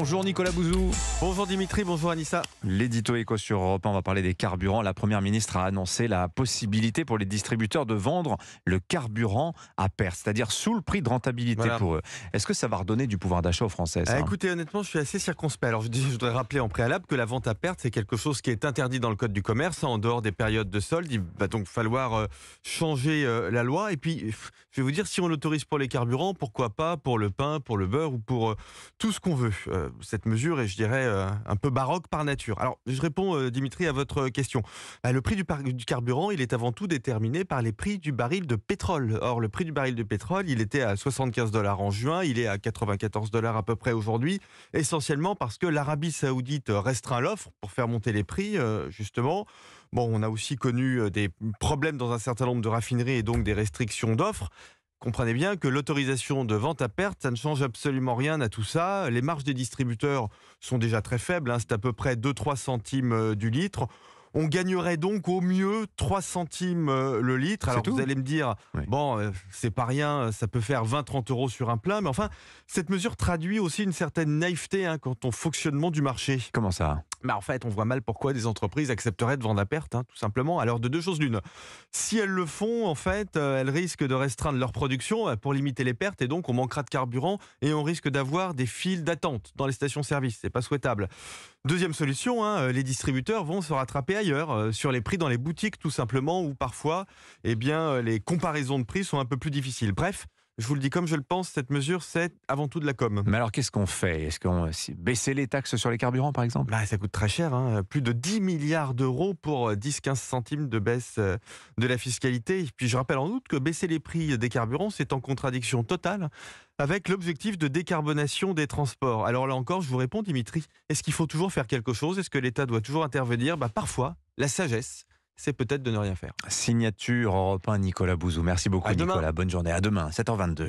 Bonjour Nicolas Bouzou. Bonjour Dimitri, bonjour Anissa. L'édito éco sur Europe 1, on va parler des carburants. La première ministre a annoncé la possibilité pour les distributeurs de vendre le carburant à perte, c'est-à-dire sous le prix de rentabilité pour eux. Est-ce que ça va redonner du pouvoir d'achat aux Français ça Écoutez, honnêtement, je suis assez circonspect. Alors, je voudrais rappeler en préalable que la vente à perte, c'est quelque chose qui est interdit dans le Code du commerce, en dehors des périodes de solde. Il va donc falloir changer la loi. Et puis, je vais vous dire, si on l'autorise pour les carburants, pourquoi pas pour le pain, pour le beurre ou pour tout ce qu'on veut. Cette mesure est, je dirais, un peu baroque par nature. Alors, je réponds, Dimitri, à votre question. Le prix du carburant, il est avant tout déterminé par les prix du baril de pétrole. Or, le prix du baril de pétrole, il était à 75 $ en juin, il est à 94 $ à peu près aujourd'hui, essentiellement parce que l'Arabie Saoudite restreint l'offre pour faire monter les prix, justement. Bon, on a aussi connu des problèmes dans un certain nombre de raffineries et donc des restrictions d'offres. Comprenez bien que l'autorisation de vente à perte, ça ne change absolument rien à tout ça. Les marges des distributeurs sont déjà très faibles, c'est à peu près 2-3 centimes du litre. On gagnerait donc au mieux 3 centimes le litre. Alors vous allez me dire, c'est pas rien, ça peut faire 20-30 € sur un plein, mais enfin, cette mesure traduit aussi une certaine naïveté quant au fonctionnement du marché. Comment ça ? En fait, on voit mal pourquoi des entreprises accepteraient de vendre à perte, tout simplement. Alors, de deux choses l'une. Si elles le font, en fait, elles risquent de restreindre leur production pour limiter les pertes et donc on manquera de carburant et on risque d'avoir des files d'attente dans les stations-service. C'est pas souhaitable. Deuxième solution, les distributeurs vont se rattraper ailleurs, sur les prix dans les boutiques tout simplement, où parfois, les comparaisons de prix sont un peu plus difficiles. Bref, je vous le dis comme je le pense, cette mesure, c'est avant tout de la com. Mais alors, qu'est-ce qu'on fait ? Est-ce qu'on baisser les taxes sur les carburants, par exemple ? Ça coûte très cher, plus de 10 milliards d'euros pour 10-15 centimes de baisse de la fiscalité. Et puis je rappelle en outre que baisser les prix des carburants, c'est en contradiction totale avec l'objectif de décarbonation des transports. Alors là encore, je vous réponds Dimitri, est-ce qu'il faut toujours faire quelque chose ? Est-ce que l'État doit toujours intervenir ? Parfois, la sagesse, c'est peut-être de ne rien faire. Signature Europe 1, Nicolas Bouzou. Merci beaucoup Nicolas, bonne journée. À demain, 7h22.